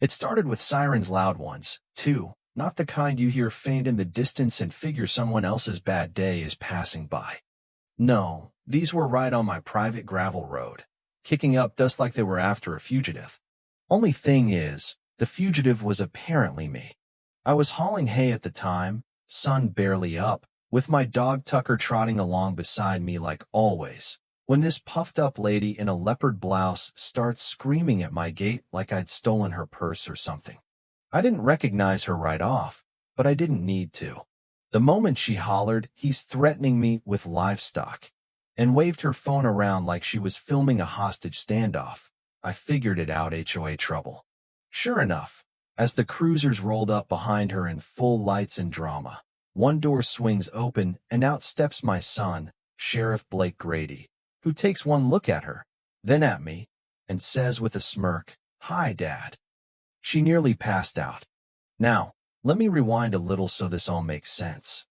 It started with sirens, loud ones, too, not the kind you hear faint in the distance and figure someone else's bad day is passing by. No, these were right on my private gravel road, kicking up dust like they were after a fugitive. Only thing is, the fugitive was apparently me. I was hauling hay at the time, sun barely up, with my dog Tucker trotting along beside me like always, when this puffed-up lady in a leopard blouse starts screaming at my gate like I'd stolen her purse or something. I didn't recognize her right off, but I didn't need to. The moment she hollered, "He's threatening me with livestock," and waved her phone around like she was filming a hostage standoff, I figured it out, HOA trouble. Sure enough, as the cruisers rolled up behind her in full lights and drama, one door swings open and out steps my son, Sheriff Blake Grady, who takes one look at her, then at me, and says with a smirk, "Hi, Dad." She nearly passed out. Now, let me rewind a little so this all makes sense.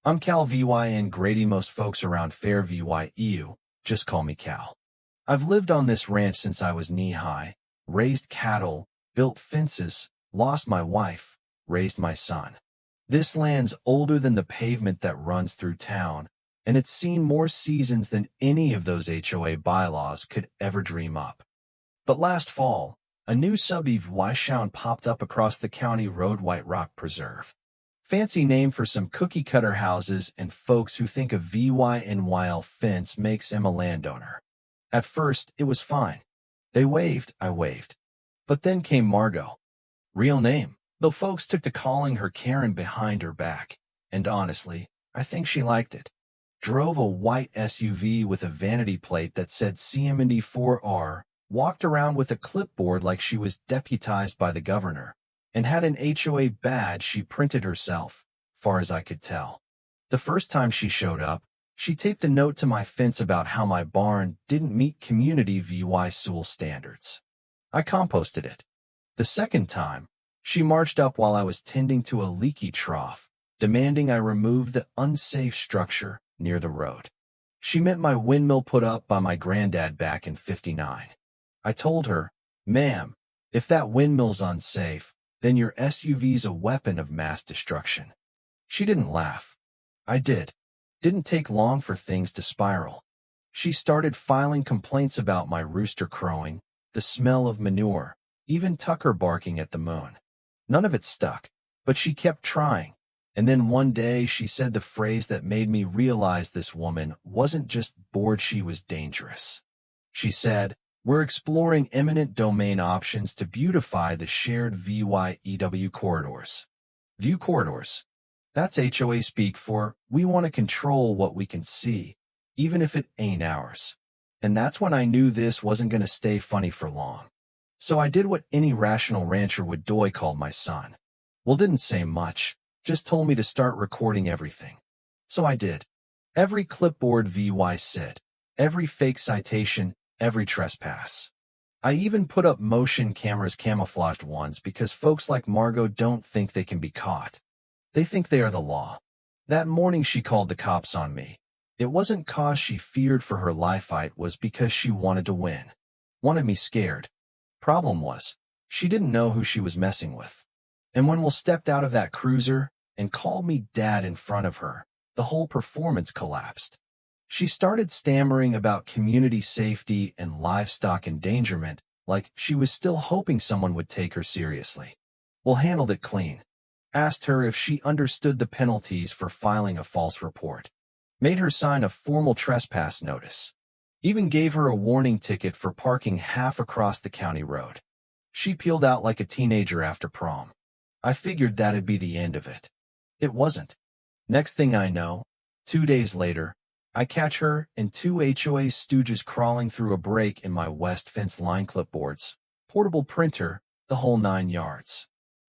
I'm Cal VYN Grady. Most folks around Fairview EU just call me Cal. I've lived on this ranch since I was knee-high, raised cattle, built fences, lost my wife, raised my son. This land's older than the pavement that runs through town, and it's seen more seasons than any of those HOA bylaws could ever dream up. But last fall, a new subdivision popped up across the county road, White Rock Preserve. Fancy name for some cookie-cutter houses and folks who think a VYNYL fence makes them a landowner. At first, it was fine. They waved, I waved. But then came Margot. Real name, though folks took to calling her Karen behind her back, and honestly, I think she liked it. Drove a white SUV with a vanity plate that said CMD4R, walked around with a clipboard like she was deputized by the governor, and had an HOA badge she printed herself, far as I could tell. The first time she showed up, she taped a note to my fence about how my barn didn't meet community VY-SUL standards. I composted it. The second time, she marched up while I was tending to a leaky trough, demanding I remove the unsafe structure near the road. She meant my windmill put up by my granddad back in '59. I told her, "Ma'am, if that windmill's unsafe, then your SUV's a weapon of mass destruction." She didn't laugh. I did. Didn't take long for things to spiral. She started filing complaints about my rooster crowing, the smell of manure, even Tucker barking at the moon. None of it stuck, but she kept trying. And then one day she said the phrase that made me realize this woman wasn't just bored, she was dangerous. She said, "We're exploring eminent domain options to beautify the shared VYEW corridors." View corridors. That's HOA speak for, we want to control what we can see, even if it ain't ours. And that's when I knew this wasn't going to stay funny for long. So I did what any rational rancher would do. I called my son. Well, didn't say much, just told me to start recording everything. So I did. Every clipboard VY said, every fake citation, every trespass. I even put up motion cameras, camouflaged ones, because folks like Margot don't think they can be caught. They think they are the law. That morning she called the cops on me. It wasn't cause she feared for her life, it was because she wanted to win. Wanted me scared. Problem was, she didn't know who she was messing with. And when Will stepped out of that cruiser and called me Dad in front of her, the whole performance collapsed. She started stammering about community safety and livestock endangerment, like she was still hoping someone would take her seriously. Will handled it clean. Asked her if she understood the penalties for filing a false report. Made her sign a formal trespass notice. Even gave her a warning ticket for parking half across the county road. She peeled out like a teenager after prom. I figured that'd be the end of it. It wasn't. Next thing I know, 2 days later, I catch her and two HOA stooges crawling through a break in my west fence line, clipboards, portable printer, the whole 9 yards.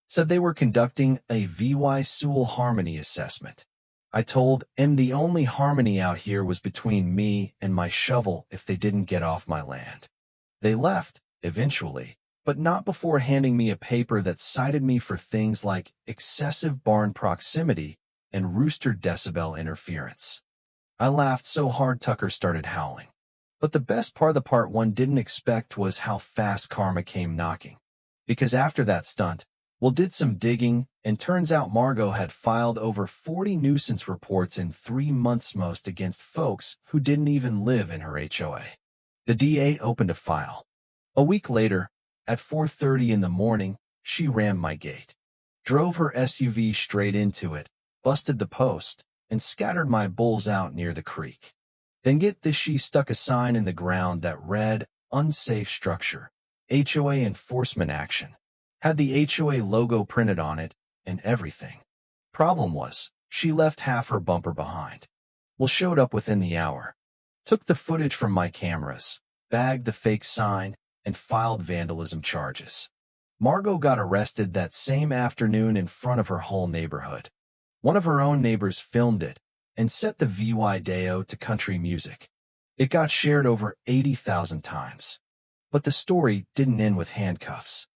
Said they were conducting a VY-SUL harmony assessment. I told them the only harmony out here was between me and my shovel if they didn't get off my land. They left, eventually, but not before handing me a paper that cited me for things like excessive barn proximity and rooster decibel interference. I laughed so hard Tucker started howling. But the best part, the part one didn't expect, was how fast karma came knocking. Because after that stunt, did some digging, and turns out Margot had filed over 40 nuisance reports in 3 months, most against folks who didn't even live in her HOA. The DA opened a file. A week later, at 4:30 in the morning, she rammed my gate, drove her SUV straight into it, busted the post, and scattered my bulls out near the creek. Then get this, she stuck a sign in the ground that read, "Unsafe structure, HOA enforcement action." Had the HOA logo printed on it, and everything. Problem was, she left half her bumper behind. Showed up within the hour. Took the footage from my cameras, bagged the fake sign, and filed vandalism charges. Margot got arrested that same afternoon in front of her whole neighborhood. One of her own neighbors filmed it and set the video to country music. It got shared over 80,000 times. But the story didn't end with handcuffs.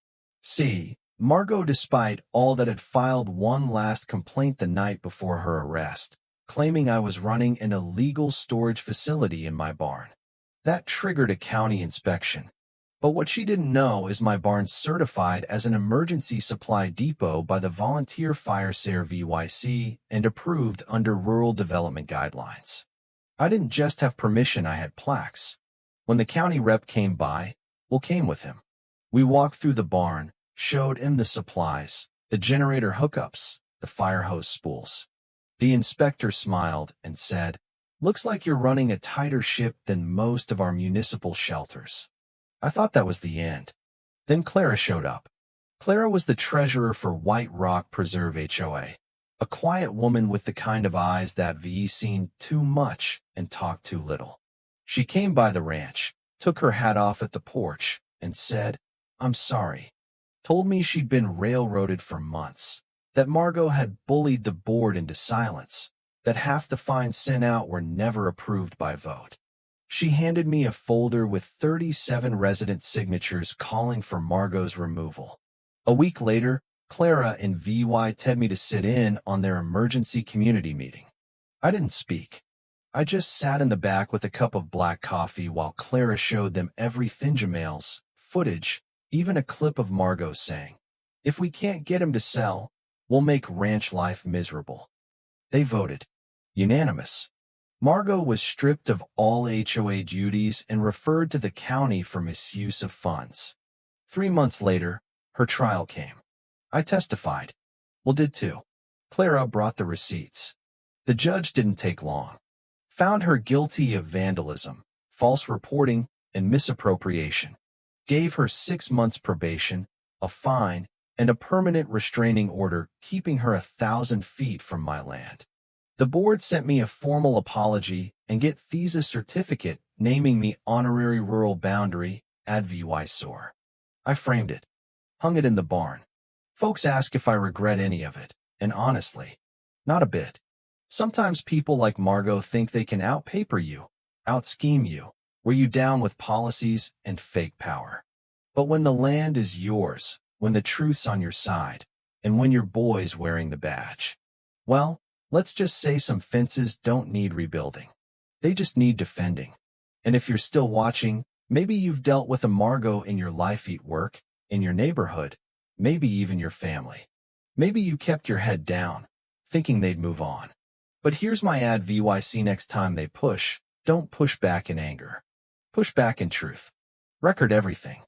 See, Margot, despite all that, had filed one last complaint the night before her arrest, claiming I was running an illegal storage facility in my barn. That triggered a county inspection. But what she didn't know is my barn's certified as an emergency supply depot by the Volunteer Fire Service VYC and approved under Rural Development Guidelines. I didn't just have permission, I had plaques. When the county rep came by, came with him. We walked through the barn, showed him the supplies, the generator hookups, the fire hose spools. The inspector smiled and said, "Looks like you're running a tighter ship than most of our municipal shelters." I thought that was the end. Then Clara showed up. Clara was the treasurer for White Rock Preserve HOA, a quiet woman with the kind of eyes that have seen too much and talked too little. She came by the ranch, took her hat off at the porch, and said, "I'm sorry." Told me she'd been railroaded for months, that Margot had bullied the board into silence, that half the fines sent out were never approved by vote. She handed me a folder with 37 resident signatures calling for Margot's removal. A week later, Clara and VY told me to sit in on their emergency community meeting. I didn't speak. I just sat in the back with a cup of black coffee while Clara showed them every emails, footage, even a clip of Margot saying, "If we can't get him to sell, we'll make ranch life miserable." They voted. Unanimous. Margot was stripped of all HOA duties and referred to the county for misuse of funds. 3 months later, her trial came. I testified. Did too. Clara brought the receipts. The judge didn't take long. Found her guilty of vandalism, false reporting, and misappropriation. Gave her 6 months probation, a fine, and a permanent restraining order keeping her 1,000 feet from my land. The board sent me a formal apology and get a certificate naming me honorary rural boundary ad VY SOR. I framed it, hung it in the barn. Folks ask if I regret any of it, and honestly, not a bit. Sometimes people like Margot think they can outpaper you, out-scheme you, wear you down with policies and fake power. But when the land is yours, when the truth's on your side, and when your boy's wearing the badge, well, let's just say some fences don't need rebuilding. They just need defending. And if you're still watching, maybe you've dealt with a Margot in your life at work, in your neighborhood, maybe even your family. Maybe you kept your head down, thinking they'd move on. But here's my ad VYC: next time they push, don't push back in anger. Push back in truth. Record everything.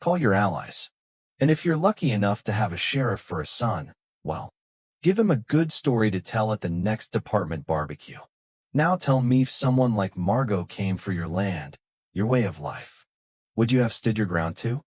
Call your allies. And if you're lucky enough to have a sheriff for a son, well, give him a good story to tell at the next department barbecue. Now tell me, if someone like Margot came for your land, your way of life, would you have stood your ground too?